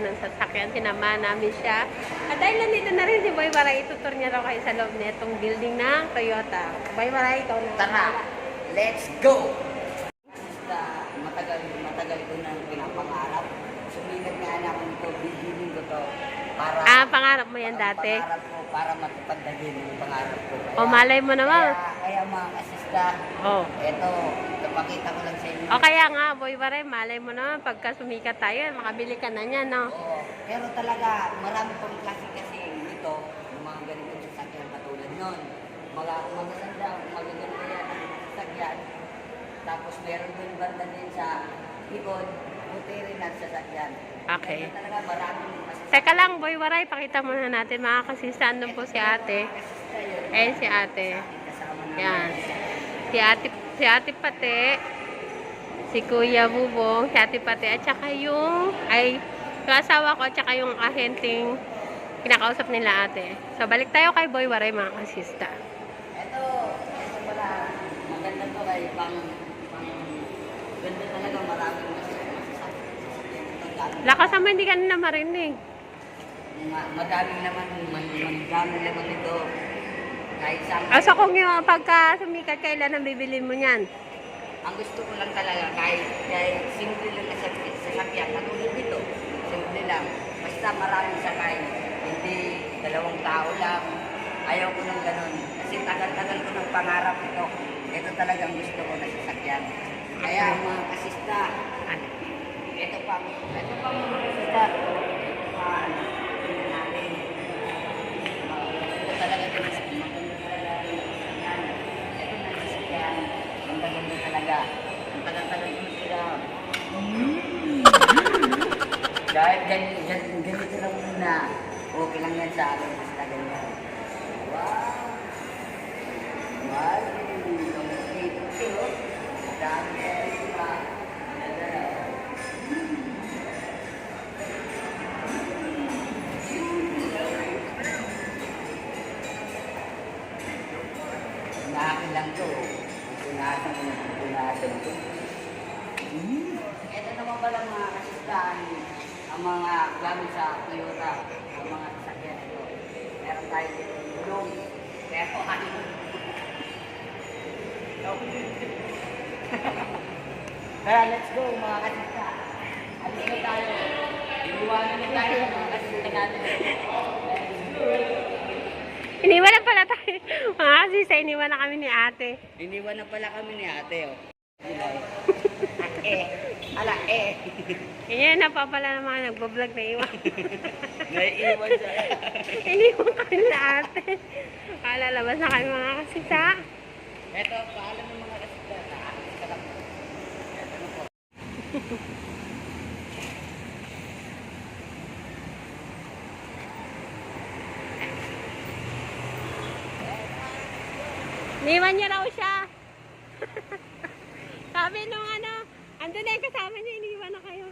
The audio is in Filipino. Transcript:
ng sasakyan. Sinama namin siya. At dahil nandito na rin si Boy Waray, itutur niya raw kayo sa loob nitong building ng Toyota. Boy Waray, ikaw na. Tara, let's go! Matagal ko nang pinapangarap. Sumigat nga na ako nito, bigilin ko to. Para, Pangarap mo yan dati? Pangarap ko, para matupad na din yung pangarap ko. Kaya, O, malay mo naman. Kaya mga kasista, eto, napakita ko lang sa inyo. O kaya nga, Boy Waray, malay mo naman, pagka sumikat tayo, makabili ka na niyan, no? Oo, pero talaga, marami pang klase kasi nito, yung mga ganitong sasakyan katulad nun. Magaganda yan ang sasakyan. Tapos meron din banda din sa likod, buti rin ang sasakyan. Okay. Kaya talaga maraming Teka lang, Boy Waray, pakita muna natin mga kasista. Andun po si ate. Ayan si ate. Yan. Si ate Pate. Si Kuya Bubong. Si ate Pate. At saka yung asawa ko. At saka yung ahenteng kinakausap nila ate. So, balik tayo kay Boy Waray mga kasista. Ito pala, maganda to kay ganda talaga maraming masasakyan. Lakas naman, hindi ka na marinig. Madaming naman ito. Kahit saan. So, kung yung pagka sumikat, kailan ang bibili mo niyan? Ang gusto ko lang talaga, kahit simple lang na sasakyan, katulad dito, simple lang. Basta maraming sakay, hindi 2 tao lang. Ayaw ko ng ganun. Kasi tagal-tagal ko ng pangarap ito. Ito talagang gusto ko na sasakyan. Kaya mga kasista, ito pa mga kasista, tingnan natin. Ito talaga ito na sasakyan. Ito na sasakyan. Ang ganda talaga. Ang tagal-tagal ko sila. Dahil ganito lang muna. Okay lang yan sa akin. Basta ganyan. Wow! Wow! Ito. Dami pa. Naakin lang to. Punasan to. Ito naman pala mga kasistahan, ang mga gamit sa Toyota, ang mga sasakyan ito. Meron tayo dito gulong. Kaya po Kaya let's go mga kasista. Alis na tayo. Iiwanan na tayo mga kasista natin. Iniwan na pala tayo. Mga kasista, iniwan na kami ni ate. Iniwan na pala kami ni ate, oh. Ala, Ganyan na pa pala ng mga nagbablog na iwan. Naiiwan siya. Iniwan kami na ate. Lalabas na kami mga kasista. Eto, paalam ng mga kasita. Nakakis ka lang. Eto na po. Iniwan niya raw siya. Sabi nung andun na yung kasama niya, iniwan na kayo.